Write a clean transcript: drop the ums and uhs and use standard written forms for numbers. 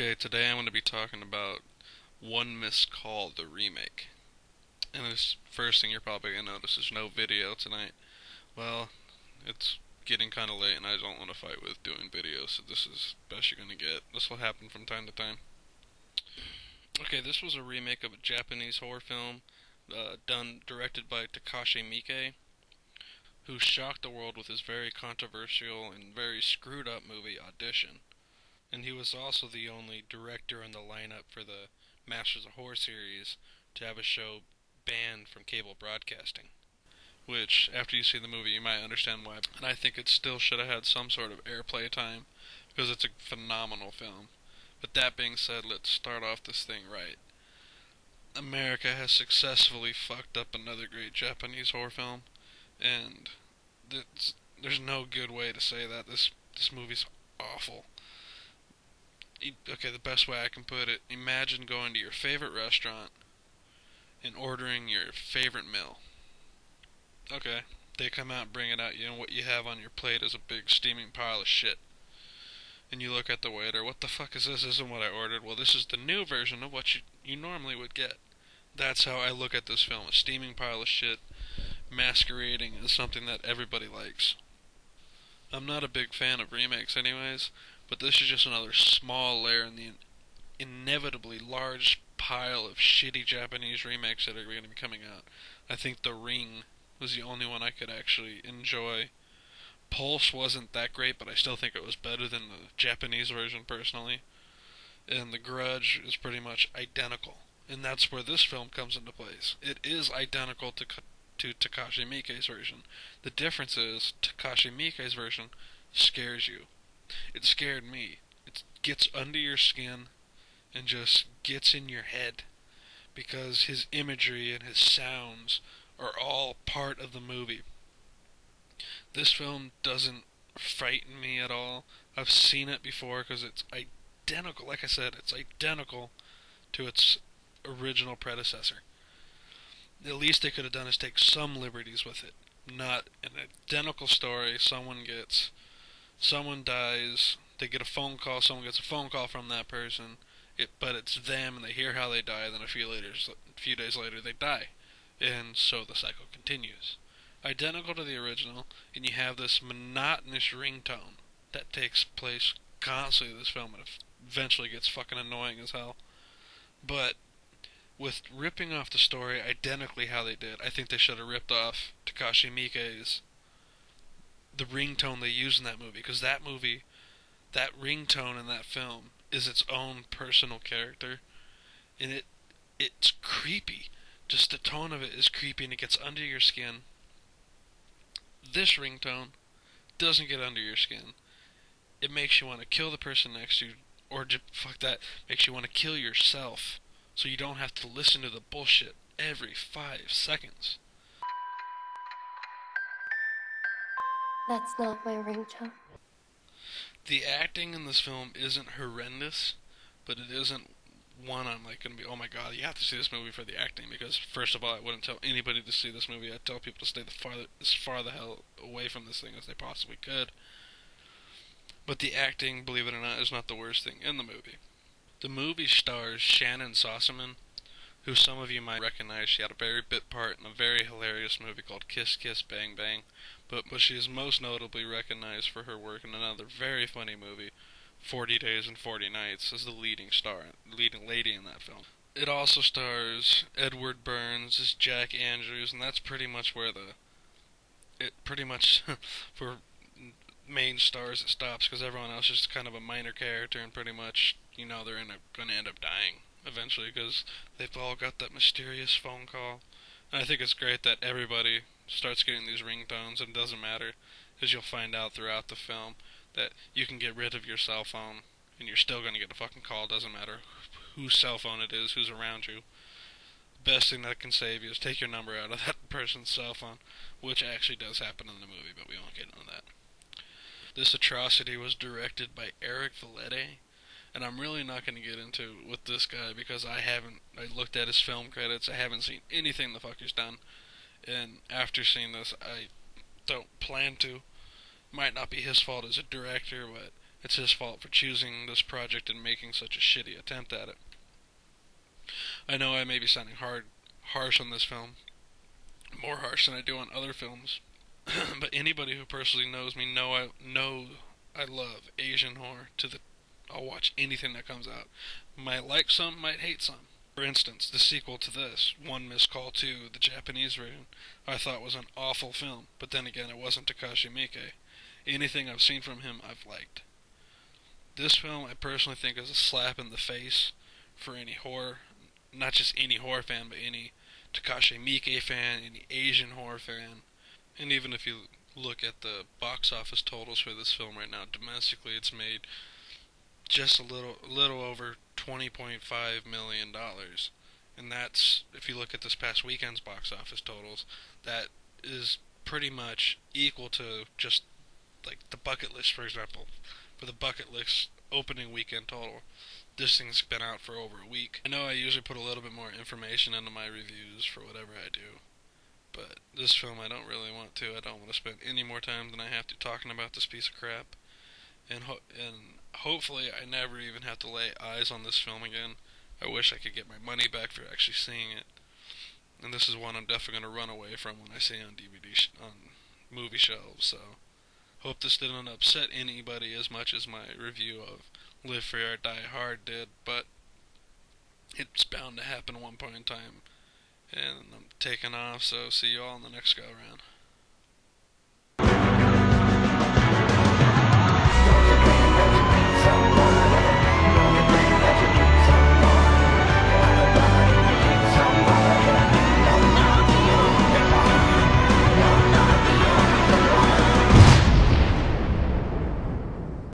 Okay, today I'm going to be talking about One Missed Call, the remake. And this first thing you're probably going to notice is no video tonight. Well, it's getting kind of late and I don't want to fight with doing videos, so this is the best you're going to get. This will happen from time to time. Okay, this was a remake of a Japanese horror film directed by Takashi Miike, who shocked the world with his very controversial and very screwed up movie Audition. And he was also the only director in the lineup for the Masters of Horror series to have a show banned from cable broadcasting. Which, after you see the movie, you might understand why. And I think it still should have had some sort of airplay time, because it's a phenomenal film. But that being said, let's start off this thing right. America has successfully fucked up another great Japanese horror film, and there's no good way to say that. This movie's awful. Okay, the best way I can put it, imagine going to your favorite restaurant and ordering your favorite meal. Okay, they come out and bring it out, you know, what you have on your plate is a big steaming pile of shit. And you look at the waiter, what the fuck is this? This isn't what I ordered. Well, this is the new version of what you normally would get. That's how I look at this film, a steaming pile of shit masquerading as something that everybody likes. I'm not a big fan of remakes anyways, but this is just another small layer in the inevitably large pile of shitty Japanese remakes that are going to be coming out. I think The Ring was the only one I could actually enjoy. Pulse wasn't that great, but I still think it was better than the Japanese version personally. And The Grudge is pretty much identical. And that's where this film comes into place. It is identical to Takashi Miike's version. The difference is Takashi Miike's version scares you. It scared me. It gets under your skin and just gets in your head because his imagery and his sounds are all part of the movie. This film doesn't frighten me at all. I've seen it before because it's identical. Like I said, it's identical to its original predecessor. The least they could have done is take some liberties with it. Not an identical story. Someone dies, they get a phone call, someone gets a phone call from that person, but it's them, and they hear how they die, then a few days later they die. And so the cycle continues. Identical to the original, and you have this monotonous ringtone that takes place constantly in this film, and eventually gets fucking annoying as hell. But with ripping off the story identically how they did, I think they should have ripped off Takashi Miike's the ringtone they use in that movie, because that ringtone in that film is its own personal character, and it's creepy. Just the tone of it is creepy, and it gets under your skin. This ringtone doesn't get under your skin. It makes you want to kill the person next to you, or fuck that, makes you want to kill yourself, so you don't have to listen to the bullshit every 5 seconds. That's not my ringtone. The acting in this film isn't horrendous, but it isn't one I'm like going to be, oh my god, you have to see this movie for the acting, because first of all, I wouldn't tell anybody to see this movie. I'd tell people to stay as far the hell away from this thing as they possibly could. But the acting, believe it or not, is not the worst thing in the movie. The movie stars Shannon Sossamon, who some of you might recognize. She had a very bit part in a very hilarious movie called Kiss Kiss Bang Bang, but she is most notably recognized for her work in another very funny movie, 40 Days and 40 Nights, as the leading lady in that film. It also stars Edward Burns as Jack Andrews, and that's pretty much where for main stars it stops, because everyone else is just kind of a minor character, and pretty much, you know, they're going to end up dying eventually, because they've all got that mysterious phone call. And I think it's great that everybody starts getting these ringtones, and it doesn't matter, because you'll find out throughout the film that you can get rid of your cell phone, and you're still going to get a fucking call. It doesn't matter whose cell phone it is, who's around you. Best thing that can save you is take your number out of that person's cell phone, which actually does happen in the movie, but we won't get into that. This atrocity was directed by Eric Valette, and I'm really not going to get into with this guy because I looked at his film credits, I haven't seen anything the fuck he's done, and after seeing this, I don't plan to. Might not be his fault as a director, but It's his fault for choosing this project and making such a shitty attempt at it. I know I may be sounding harsh on this film, more harsh than I do on other films, but anybody who personally knows me know I love Asian horror I'll watch anything that comes out. Might like some, might hate some. For instance, the sequel to this, One Missed Call 2, the Japanese version, I thought was an awful film, but then again, it wasn't Takashi Miike. Anything I've seen from him, I've liked. This film, I personally think, is a slap in the face for any horror, not just any horror fan, but any Takashi Miike fan, any Asian horror fan. And even if you look at the box office totals for this film right now, domestically, it's made just a little over $20.5 million. And that's, if you look at this past weekend's box office totals, that is pretty much equal to just like the Bucket List, for example. For the Bucket List opening weekend total, this thing's been out for over a week. I know I usually put a little bit more information into my reviews for whatever I do, but this film I don't really want to. I don't want to spend any more time than I have to talking about this piece of crap. And hopefully I never even have to lay eyes on this film again. I wish I could get my money back for actually seeing it. And this is one I'm definitely going to run away from when I see it on DVD on movie shelves. So hope this didn't upset anybody as much as my review of Live Free or Die Hard did, but it's bound to happen at one point in time. And I'm taking off, so see you all in the next go around.